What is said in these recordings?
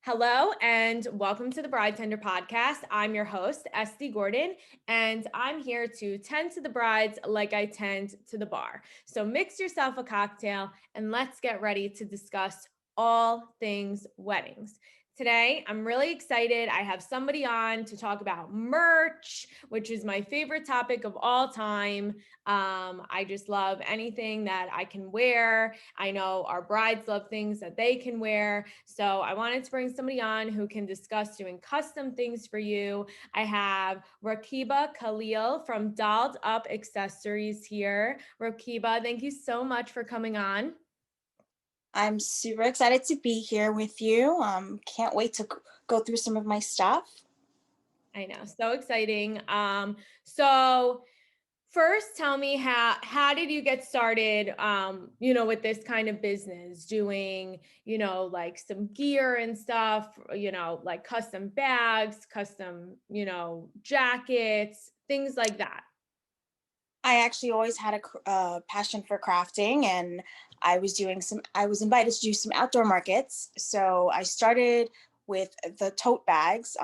Hello and welcome to the Bridetender podcast. I'm your host, Estee Gordon, and I'm here to tend to the brides like I tend to the bar. So mix yourself a cocktail and let's get ready to discuss all things weddings. Today, I'm really excited. I have somebody on to talk about merch, which is my favorite topic of all time. I just love anything that I can wear. I know our brides love things that they can wear. So I wanted to bring somebody on who can discuss doing custom things for you. I have Raqueba Khalleel from Dolled Up Accessories here. Raqueba, thank you so much for coming on. I'm super excited to be here with you. Can't wait to go through some of my stuff. I know, so exciting. So first tell me how did you get started with this kind of business, doing like some gear and stuff, like custom bags, custom jackets, things like that. I actually always had a passion for crafting, and I was invited to do some outdoor markets. So I started with the tote bags,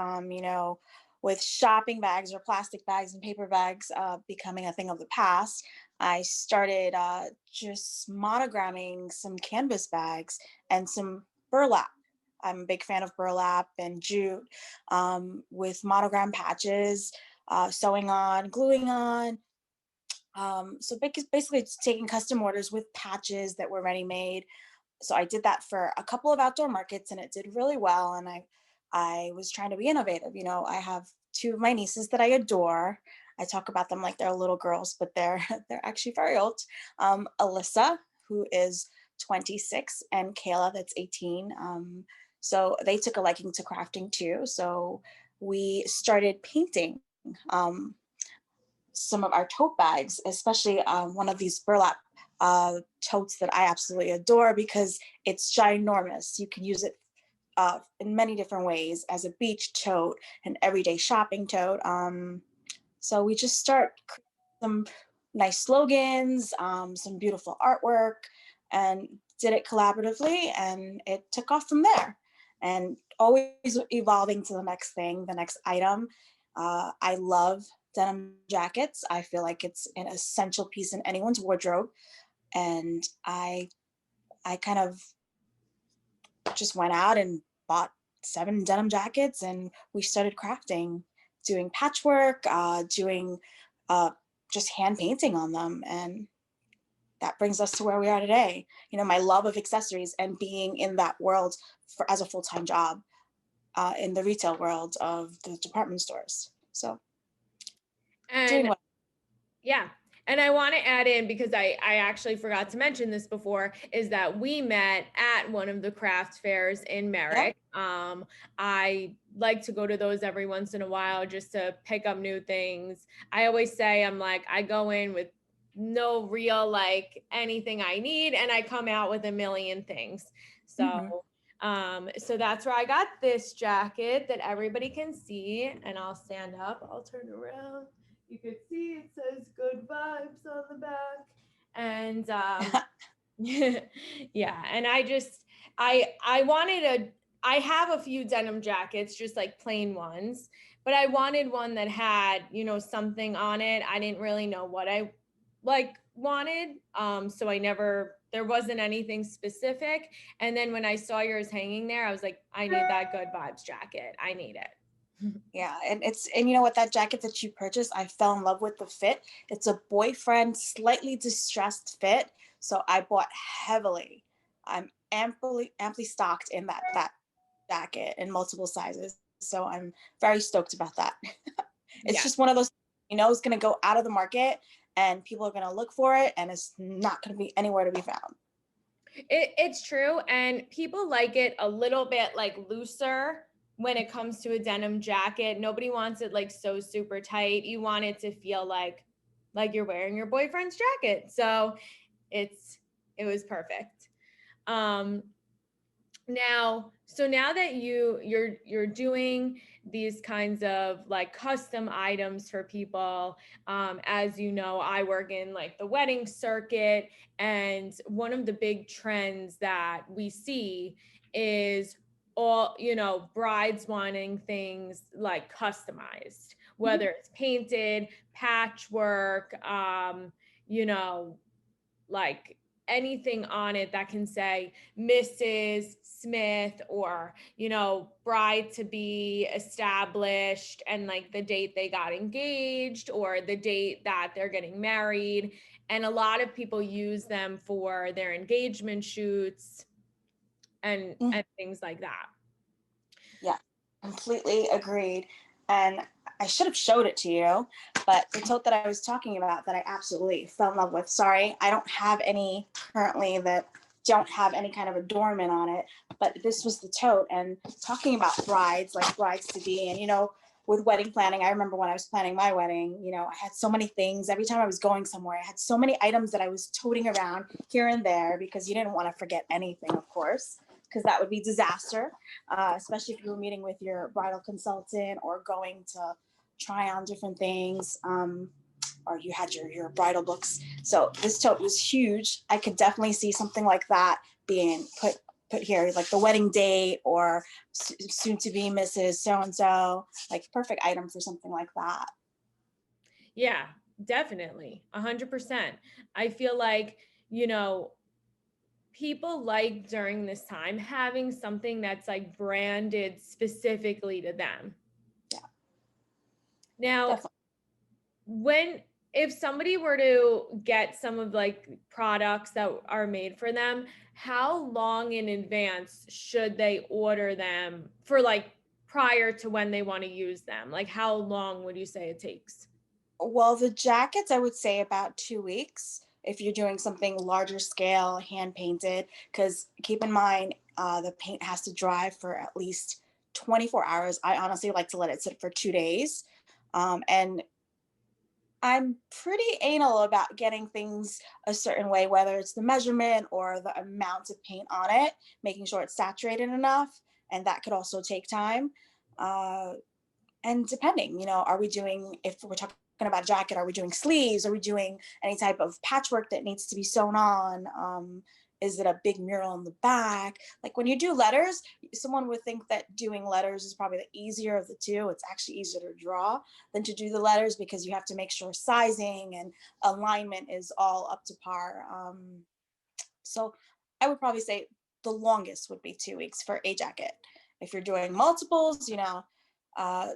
with shopping bags or plastic bags and paper bags becoming a thing of the past. I started just monogramming some canvas bags and some burlap. I'm a big fan of burlap and jute, with monogram patches, sewing on, gluing on. So basically it's taking custom orders with patches that were ready made. So I did that for a couple of outdoor markets and it did really well. And I was trying to be innovative. I have two of my nieces that I adore. I talk about them like they're little girls, but they're they're actually very old. Alyssa, who is 26, and Kayla, that's 18. So they took a liking to crafting too. So we started painting. Um, some of our tote bags, especially one of these burlap totes that I absolutely adore because it's ginormous. You can use it in many different ways as a beach tote, an everyday shopping tote. So we just start some nice slogans, some beautiful artwork, and did it collaboratively, and it took off from there. And always evolving to the next thing, the next item. I love denim jackets. I feel like it's an essential piece in anyone's wardrobe. And I kind of just went out and bought 7 denim jackets and we started crafting, doing patchwork, doing just hand painting on them. And that brings us to where we are today. My love of accessories and being in that world as a full-time job in the retail world of the department stores. So doing And well. yeah. And I want to add in, because I actually forgot to mention this before, is that we met at one of the craft fairs in Yeah. Merrick. I like to go to those every once in a while just to pick up new things. I always say, I'm like, I go in with no real like anything I need and I come out with a million things. So Mm-hmm. so that's where I got this jacket that everybody can see, and I'll stand up, I'll turn around. You could see it says good vibes on the back. And yeah, and I wanted I have a few denim jackets, just like plain ones, but I wanted one that had, something on it. I didn't really know what I wanted. So there wasn't anything specific. And then when I saw yours hanging there, I was like, I need that good vibes jacket. I need it. Yeah, and you know what, that jacket that you purchased, I fell in love with the fit. It's a boyfriend, slightly distressed fit, so I bought heavily. I'm amply stocked in that jacket in multiple sizes, so I'm very stoked about that. It's Yeah. just one of those, is going to go out of the market, and people are going to look for it, and it's not going to be anywhere to be found. It's true. And people like it a little bit like looser when it comes to a denim jacket. Nobody wants it like so super tight. You want it to feel like you're wearing your boyfriend's jacket. So it was perfect. Um now that you're doing these kinds of like custom items for people, as you know, I work in like the wedding circuit, and one of the big trends that we see is all, brides wanting things like customized, Mhm. whether it's painted, patchwork, you know, like anything on it that can say Mrs. Smith, or, bride to be established, and like the date they got engaged or the date that they're getting married. And a lot of people use them for their engagement shoots and Mhm. and things like that. Yeah, completely agreed. And I should have showed it to you, but the tote that I was talking about that I absolutely fell in love with. Sorry, I don't have any currently that don't have any kind of adornment on it, but this was the tote. And talking about brides, like brides to be, and with wedding planning, I remember when I was planning my wedding, I had so many things. Every time I was going somewhere, I had so many items that I was toting around here and there because you didn't want to forget anything, of course, because that would be disaster, especially if you were meeting with your bridal consultant or going to try on different things, or you had your bridal books. So this tote was huge. I could definitely see something like that being put here, like the wedding date or soon to be Mrs. So and so, like perfect item for something like that. Yeah, definitely. 100%. I feel like, you know, people like during this time having something that's like branded specifically to them. Yeah, Now, definitely. when if somebody were to get some of like products that are made for them, how long in advance should they order them for, like prior to when they want to use them? Like how long would you say it takes? Well, the jackets, I would say about 2 weeks if you're doing something larger scale, hand painted, because keep in mind, the paint has to dry for at least 24 hours. I honestly like to let it sit for 2 days. And I'm pretty anal about getting things a certain way, whether it's the measurement or the amount of paint on it, making sure it's saturated enough. And that could also take time. Uh, and depending, are we doing, if we're talking about a jacket, are we doing sleeves, are we doing any type of patchwork that needs to be sewn on, is it a big mural in the back? Like when you do letters, someone would think that doing letters is probably the easier of the two. It's actually easier to draw than to do the letters because you have to make sure sizing and alignment is all up to par. So I would probably say the longest would be 2 weeks for a jacket. If you're doing multiples, uh,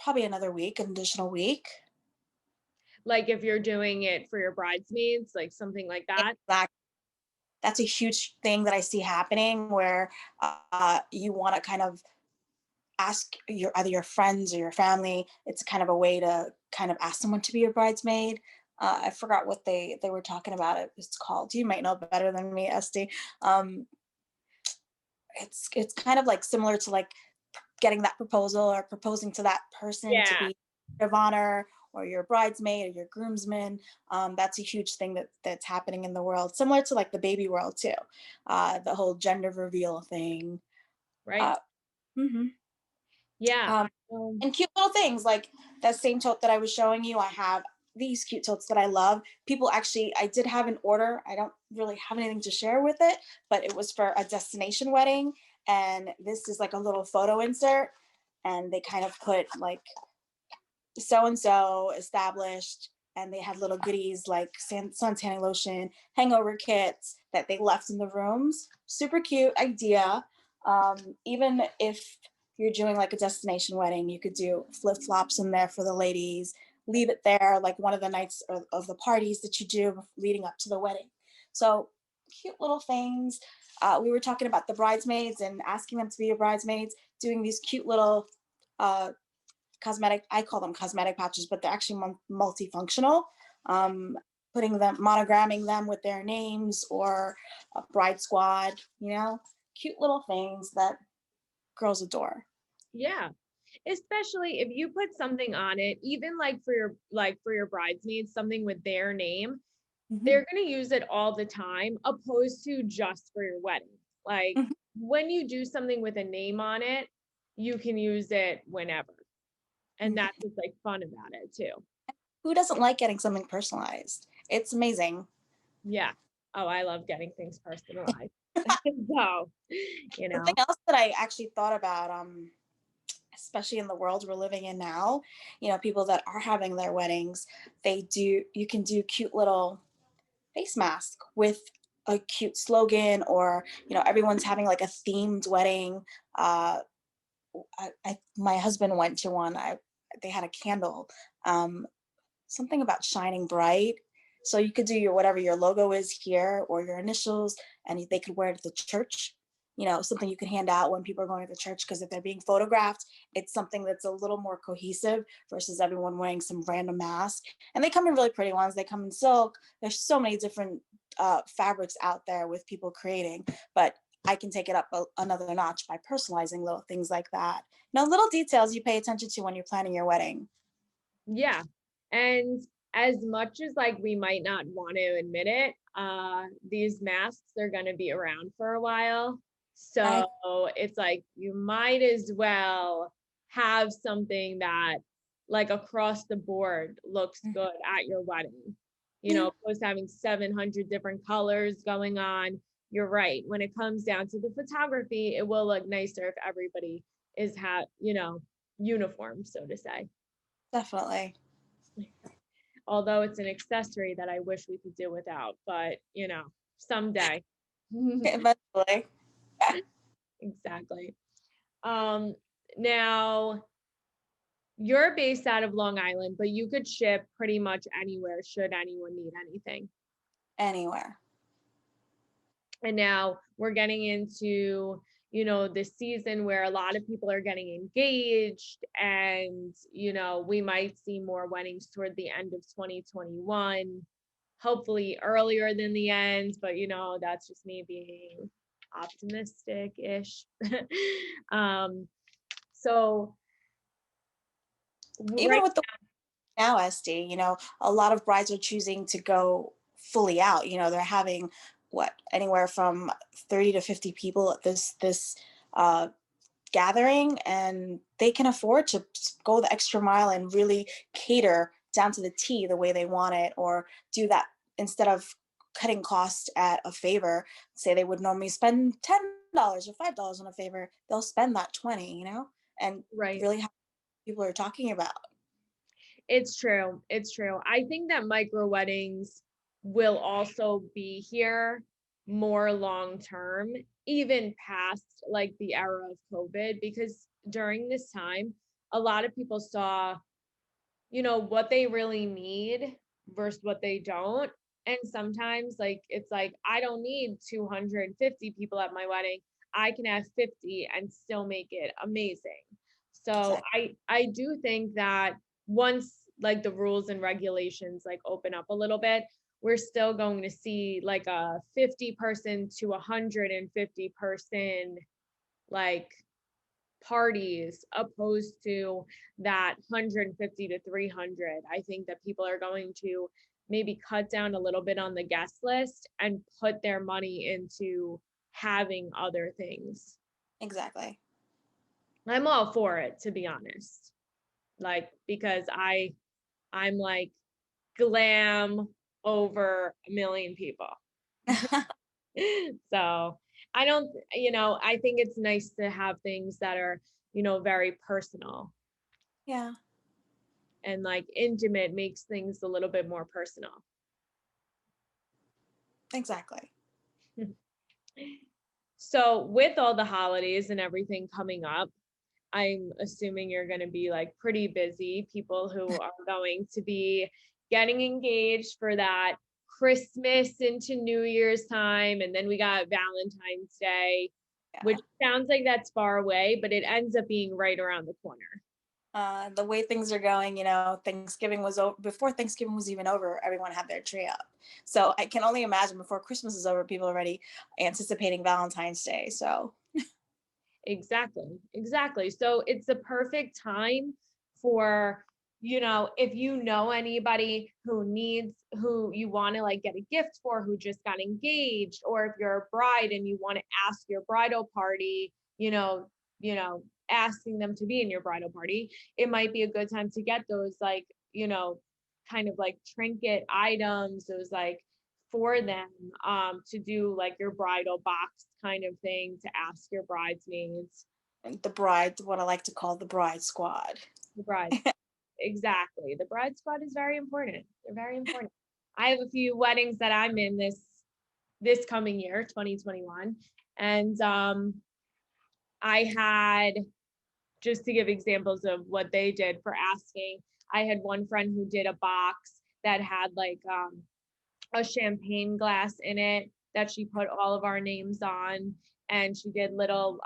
probably another week, an additional week. Like if you're doing it for your bridesmaids, like something like that? Exactly. That's a huge thing that I see happening where you want to kind of ask your either your friends or your family. It's kind of a way to kind of ask someone to be your bridesmaid. I forgot what they were talking about. It's called. You might know better than me, Esty. Um, it's kind of like similar to like getting that proposal or proposing to that person to Yeah, be of honor or your bridesmaid or your groomsman. That's a huge thing that's happening in the world, similar to like the baby world too. The whole gender reveal thing. right. Uh, mhm. Yeah. um, and cute little things like that same tote that I was showing you. I have these cute totes that I love. People actually, I did have an order. I don't really have anything to share with it, but it was for a destination wedding. And this is like a little photo insert. And they kind of put like so and so established, and they had little goodies like sun tanning lotion, hangover kits that they left in the rooms. Super cute idea. Even if you're doing like a destination wedding, you could do flip flops in there for the ladies. Leave it there like one of the nights of the parties that you do leading up to the wedding. So cute little things. We were talking about the bridesmaids and asking them to be your bridesmaids, doing these cute little uh, cosmetic, I call them cosmetic patches, but they're actually multifunctional. um, Putting them, monogramming them with their names or a bride squad, cute little things that girls adore. Yeah. Especially if you put something on it, even like for your bridesmaids, something with their name, Mhm. they're going to use it all the time, opposed to just for your wedding. Like Mhm. when you do something with a name on it, you can use it whenever. And that's Mhm. what's like fun about it too. Who doesn't like getting something personalized? It's amazing. Yeah. Oh, I love getting things personalized. So, you Something know, else that I actually thought about, especially in the world we're living in now, people that are having their weddings, you can do cute little face mask with a cute slogan, or everyone's having like a themed wedding. uh my husband went to one. They had a candle, um something about shining bright, so you could do your whatever your logo is here, or your initials, and they could wear it at the church. Something you can hand out when people are going to the church, because if they're being photographed, it's something that's a little more cohesive versus everyone wearing some random mask. And they come in really pretty ones. They come in silk. There's so many different fabrics out there with people creating, but I can take it up another notch by personalizing little things like that. Little details you pay attention to when you're planning your wedding. yeah. And as much as like we might not want to admit it, these masks are going to be around for a while. I So it's like you might as well have something that like across the board looks good at your wedding. Yeah, Opposed to having 700 different colors going on. You're right. When it comes down to the photography, it will look nicer if everybody is uniform, so to say. definitely. Although it's an accessory that I wish we could do without, but someday. Eventually. Exactly. Um, Now you're based out of Long Island, but you could ship pretty much anywhere should anyone need anything. Anywhere. And now we're getting into, the season where a lot of people are getting engaged, and, we might see more weddings toward the end of 2021, hopefully earlier than the end, but that's just me being optimistic-ish. So Even right. with the now, SD, a lot of brides are choosing to go fully out. They're having what, anywhere from 30 to 50 people at this uh, gathering, and they can afford to go the extra mile and really cater down to the T the way they want it, or do that instead of cutting cost at a favor. Say they would normally spend $10 or $5 on a favor, they'll spend that 20, and Right. really how people are talking about. It's true. It's true. I think that micro weddings will also be here more long term, even past like the era of COVID, because during this time, a lot of people saw, what they really need versus what they don't. And sometimes, like, it's like, I don't need 250 people at my wedding. I can have 50 and still make it amazing. So Exactly. I do think that once like the rules and regulations like open up a little bit, we're still going to see like a 50-person to 150-person like parties opposed to that 150 to 300. I think that people are going to maybe cut down a little bit on the guest list and put their money into having other things. Exactly. I'm all for it, to be honest. Like, because I'm like glam over a million people. So I don't, I think it's nice to have things that are, very personal, Yeah, and like intimate makes things a little bit more personal. exactly. So with all the holidays and everything coming up, I'm assuming you're going to be like pretty busy. People who are going to be getting engaged for that Christmas into New Year's time. And then we got Valentine's Day, which Yeah. sounds like that's far away, but it ends up being right around the corner. The way things are going, Thanksgiving was over. Before Thanksgiving was even over, everyone had their tree up. So I can only imagine before Christmas is over, people are already anticipating Valentine's Day. So Exactly. Exactly. So it's the perfect time for, if you know anybody who you want to like get a gift for, who just got engaged, or if you're a bride and you want to ask your bridal party, asking them to be in your bridal party, it might be a good time to get those like, kind of like trinket items, those like for them to do like your bridal box kind of thing to ask your bridesmaids. And the bride, what I like to call the bride squad. The bride, exactly. The bride squad is very important. They're very important. I have a few weddings that I'm in this coming year, 2021, and I had, just to give examples of what they did for asking, I had one friend who did a box that had like a champagne glass in it that she put all of our names on, and she did little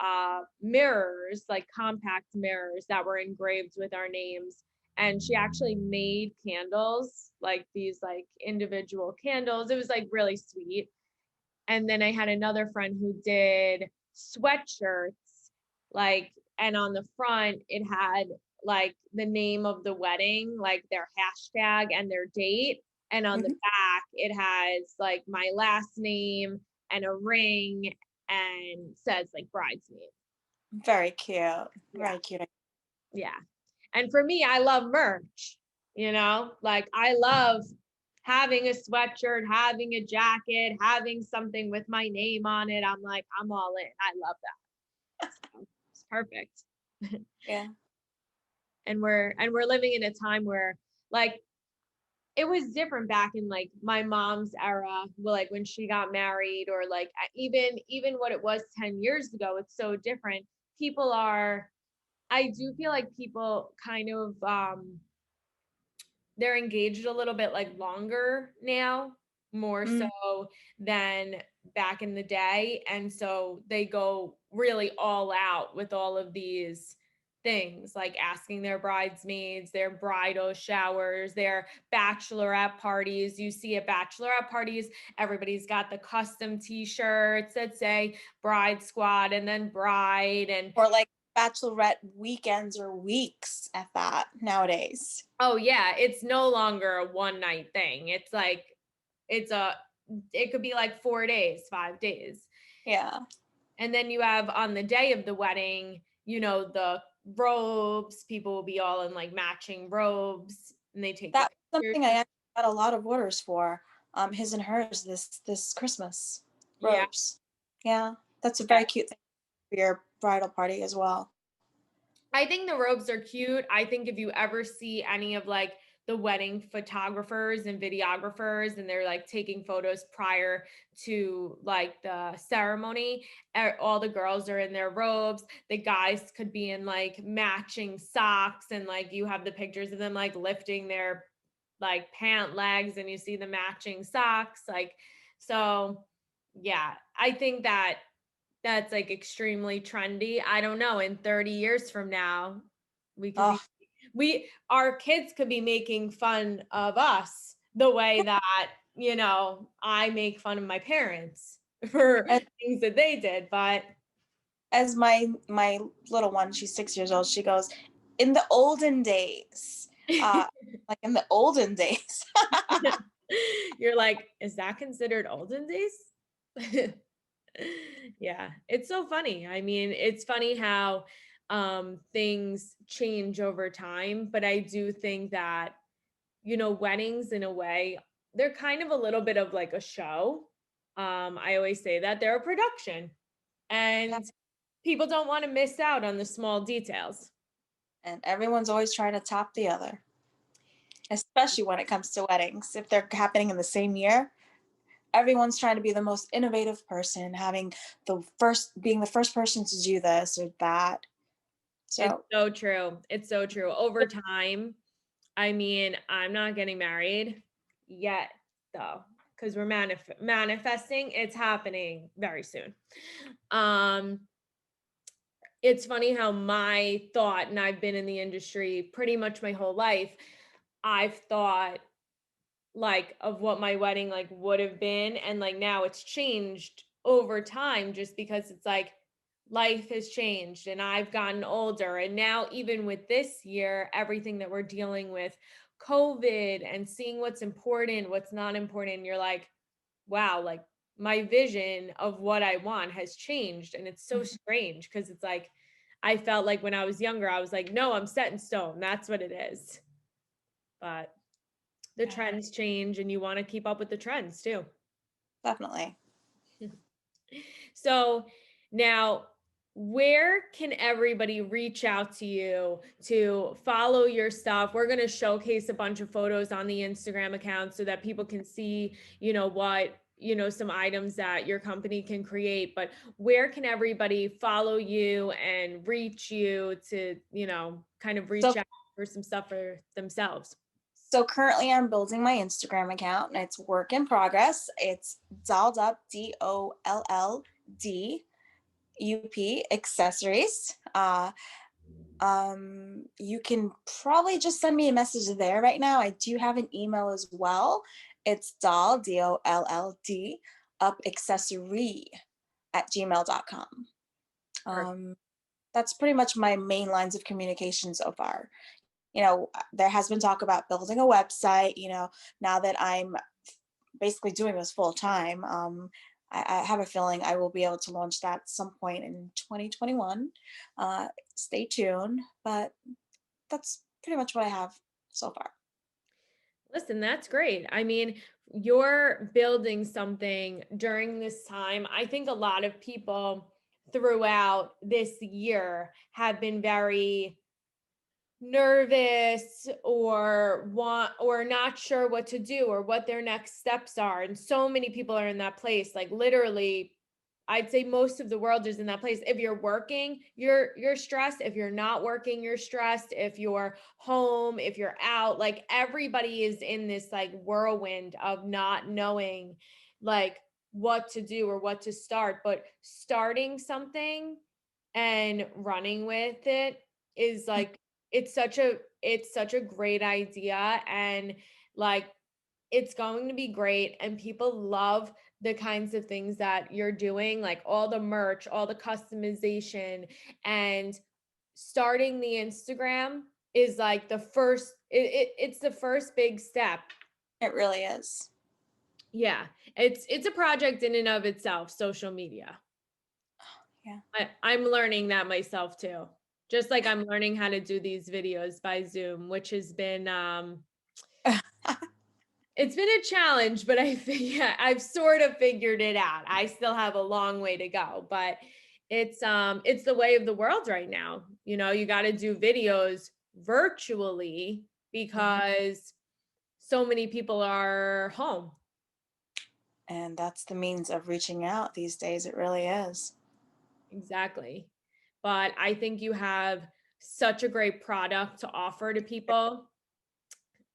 mirrors, like compact mirrors that were engraved with our names, and she actually made candles, like these like individual candles. It was like really sweet. And then I had another friend who did sweatshirts, like, and on the front it had like the name of the wedding, like their hashtag and their date. And on the Hmm. back, it has like my last name and a ring and says like bridesmaid. Very cute. Yeah. Very cute. Yeah. And for me, I love merch, like I love having a sweatshirt, having a jacket, having something with my name on it. I'm like, I'm all in. I love that. So it's perfect. Yeah. And we're living in a time where like it was different back in like my mom's era, like when she got married, or like even what it was 10 years ago. It's so different. People are, I do feel like people kind of they're engaged a little bit like longer now, more so Mm. than back in the day. And so they go really all out with all of these things, like asking their bridesmaids, their bridal showers, their bachelorette parties. You see at bachelorette parties, everybody's got the custom t-shirts that say bride squad and then bride. And Or like bachelorette weekends or weeks at that nowadays. oh yeah, it's no longer a one night thing. It's like it's a it could be like 4 days, 5 days. Yeah. And then you have on the day of the wedding, the robes, people will be all in like matching robes and they take the That was pictures. something I actually got a lot of orders for. His and hers this Christmas. Yeah. Robes. Yeah. That's a Yeah. very cute thing for your bridal party as well. I think the robes are cute. I think if you ever see any of like the wedding photographers and videographers and they're like taking photos prior to like the ceremony, all the girls are in their robes. The guys could be in like matching socks, and like you have the pictures of them like lifting their like pant legs and you see the matching socks. Like, so yeah, I think that's like extremely trendy. I don't know, in 30 years from now, we could be Oh, our kids could be making fun of us the way that, I make fun of my parents for as, things that they did, but as my little one, she's 6 years old, she goes, in the olden days. Like in the olden days. you're like, is that considered olden days? Yeah, it's so funny. I mean, it's funny how things change over time, but I do think that, weddings in a way, they're kind of a little bit of like a show. I always say that they're a production, and people don't want to miss out on the small details. And everyone's always trying to top the other, especially when it comes to weddings. If they're happening in the same year, everyone's trying to be the most innovative person, having being the first person to do this or that. It's So, so true. It's so true. Over time, I mean, I'm not getting married yet, though, because we're manifesting. It's happening very soon. Um, it's funny how my thought, and I've been in the industry pretty much my whole life, I've thought like of what my wedding like would have been, and like now it's changed over time just because it's like life has changed and I've gotten older, and now even with this year, everything that we're dealing with, COVID, and seeing what's important, what's not important, you're like, wow, like my vision of what I want has changed. And it's so strange because it's like I felt like when I was younger, I was like, no, I'm set in stone, that's what it is. But the yeah. trends change and you want to keep up with the trends too. definitely. So now, where can everybody reach out to you to follow your stuff? We're going to showcase a bunch of photos on the Instagram account so that people can see, some items that your company can create. But where can everybody follow you and reach you to, kind of So reach out for some stuff for themselves? so currently I'm building my Instagram account and it's work in progress. It's dolled up, DOLLD accessories. You can probably just send me a message there right now. I do have an email as well. It's DOLLD up accessory at gmail.com. Um, that's pretty much my main lines of communication so far. There has been talk about building a website, now that I'm basically doing this full time. I have a feeling I will be able to launch that at some point in 2021. Stay tuned, but that's pretty much what I have so far. Listen, that's great. I mean, you're building something during this time. I think a lot of people throughout this year have been very nervous or not sure what to do or what their next steps are. And so many people are in that place. Like literally, I'd say most of the world is in that place. If you're working, you're stressed. If you're not working, you're stressed. If you're home, if you're out, like everybody is in this like whirlwind of not knowing like what to do or what to start. But starting something and running with it is like it's such a great idea, and like it's going to be great, and people love the kinds of things that you're doing, like all the merch, all the customization, and starting the Instagram is like it's the first big step. It really is. Yeah, it's a project in and of itself, social media. Yeah. I'm learning that myself too. Just like I'm learning how to do these videos by Zoom, which has been it's been a challenge, but yeah, I've sort of figured it out. I still have a long way to go, but it's the way of the world right now. You got to do videos virtually Mhm. because so many people are home. And that's the means of reaching out these days. It really is. Exactly. But I think you have such a great product to offer to people.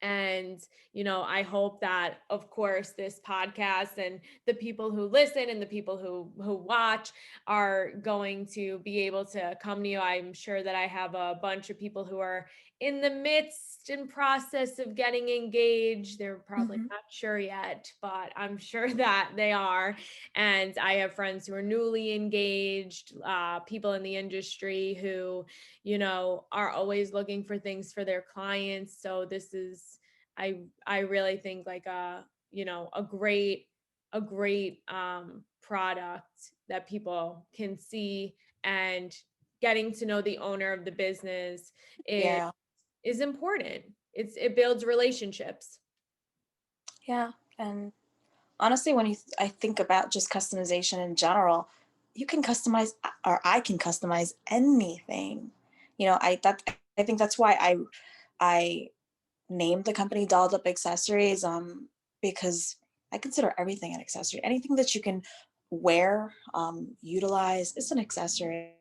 And I hope that, of course, this podcast and the people who listen and the people who watch are going to be able to come to you. I'm sure that I have a bunch of people who are in the midst and process of getting engaged. They're probably Mhm. not sure yet, but I'm sure that they are. And I have friends who are newly engaged, people in the industry who are always looking for things for their clients. So this is, I really think like a great product that people can see, and getting to know the owner of the business is Yeah. is important. It builds relationships. Yeah. And honestly, when I think about just customization in general, you can customize, or I can customize anything. I think that's why I named the company Dolled Up Accessories, because I consider everything an accessory. Anything that you can wear, utilize, is an accessory,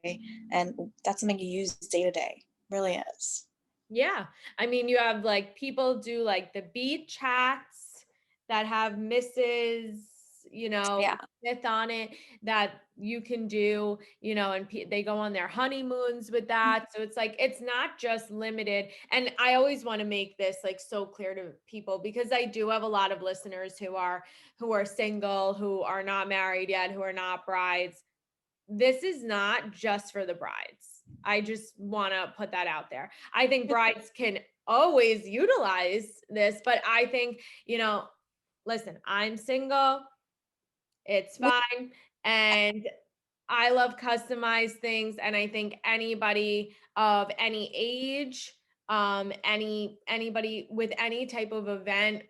and that's something you use day to day. Really is. Yeah. I mean, you have like people do like the beach hats that have Mrs. Yeah. Smith on it that you can do, and they go on their honeymoons with that. So it's like, it's not just limited. And I always want to make this like so clear to people, because I do have a lot of listeners who are single, who are not married yet, who are not brides. This is not just for the brides. I just want to put that out there. I think brides can always utilize this, but I think, listen, I'm single, it's Which, fine. And I love customized things. And I think anybody of any age, anybody with any type of event,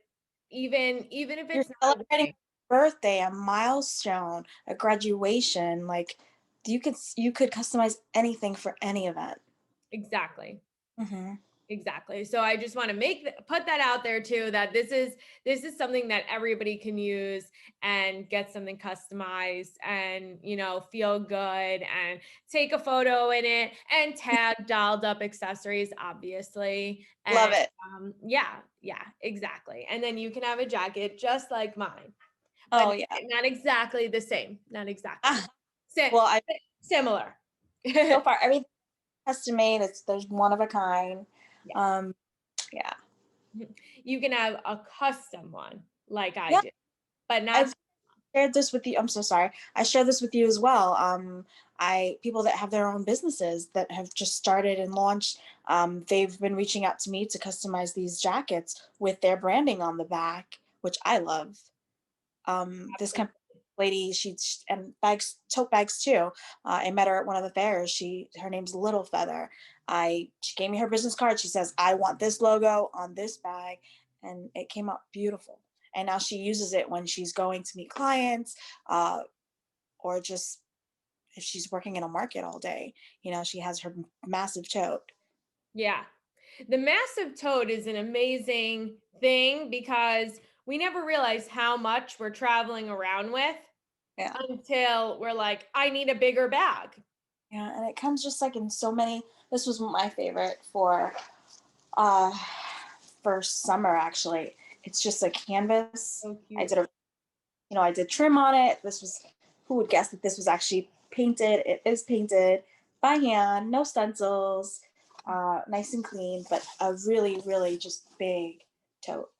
even if you're it's not a celebrating wedding. birthday, a milestone, a graduation, like you could customize anything for any event. Exactly. Hmm. Exactly. So I just want to put that out there too, that this is something that everybody can use and get something customized and, feel good and take a photo in it and tag dolled up accessories, obviously. Love And it. yeah, yeah, exactly. And then you can have a jacket just like mine, but Oh yeah. not exactly the same. Not exactly. Ah, Si- well, I Similar. so far everything custom made. There's one of a kind. Yeah. Um, yeah. You can have a custom one like I Yeah. do, but not. I've shared this with you. I'm so sorry. I shared this with you as well. I people that have their own businesses that have just started and launched. They've been reaching out to me to customize these jackets with their branding on the back, which I love. This company lady, and bags, tote bags too. I met her at one of the fairs. Her name's Little Feather. She gave me her business card. She says, I want this logo on this bag, and it came out beautiful. And now she uses it when she's going to meet clients, or just if she's working in a market all day. She has her massive tote. Yeah. The massive tote is an amazing thing because we never realize how much we're traveling around with Yeah. until we're like, I need a bigger bag. Yeah, and it comes just like in so many. This was my favorite uh for summer actually. It's just a canvas. So I cute. did a I did trim on it. This was Who would guess that this was actually painted? It is painted by hand, no stencils, nice and clean, but a really, really just big tote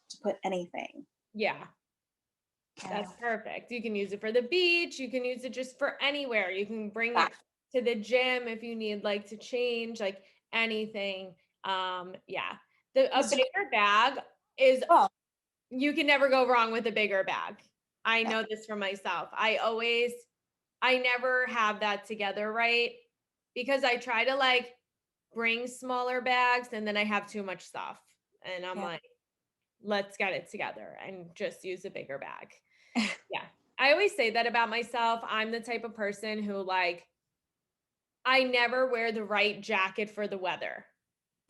to put anything. Yeah. Yeah. That's perfect. You can use it for the beach. You can use it just for anywhere. You can bring it That- to the gym if you need like to change, like anything. Yeah. A Mr. bigger bag is Oh, you can never go wrong with a bigger bag. I yeah, know this for myself. I never have that together right because I try to like bring smaller bags and then I have too much stuff. And I'm yeah. like, let's get it together and just use a bigger bag. Yeah. I always say that about myself. I'm the type of person who like I never wear the right jacket for the weather,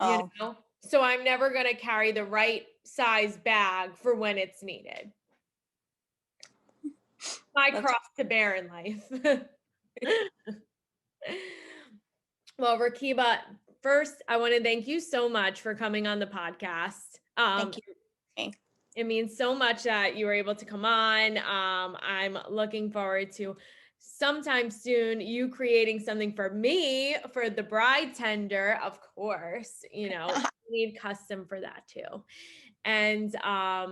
you Oh, know? So I'm never going to carry the right size bag for when it's needed. My that's cross to bear in life. Well, Rakiba, first, I want to thank you so much for coming on the podcast. thank you. It means so much that you were able to come on. I'm looking forward to sometime soon you creating something for me for the Bridetender, of course. We need custom for that too. And I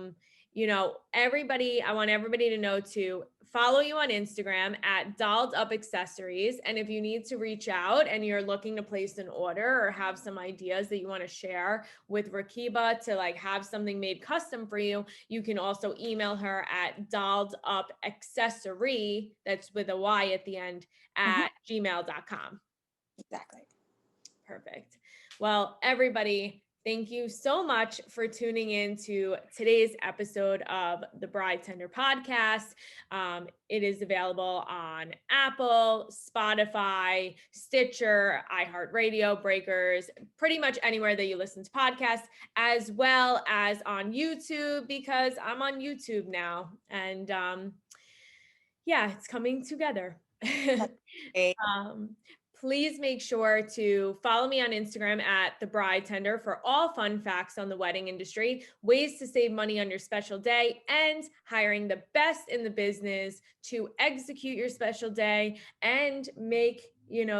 want everybody to know to follow you on Instagram at Dolled Up Accessories. And if you need to reach out and you're looking to place an order or have some ideas that you want to share with Rakiba to like have something made custom for you, you can also email her at Dolled Up Accessory, that's with a Y at the end, Mhm, at gmail.com. exactly. Perfect. Well, everybody, thank you so much for tuning in to today's episode of the Bridetender podcast. It is available on Apple, Spotify, Stitcher, iHeartRadio, Breakers, pretty much anywhere that you listen to podcasts, as well as on YouTube, because I'm on YouTube now. And yeah, it's coming together. That's great. Um, please make sure to follow me on Instagram at the Bridetender for all fun facts on the wedding industry, ways to save money on your special day, and hiring the best in the business to execute your special day and make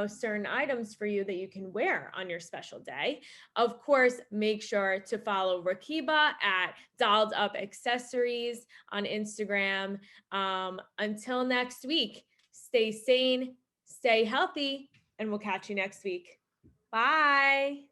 certain items for you that you can wear on your special day. Of course, make sure to follow Rakiba at Dolled Up Accessories on Instagram. Until next week, stay sane, stay healthy, and we'll catch you next week. Bye.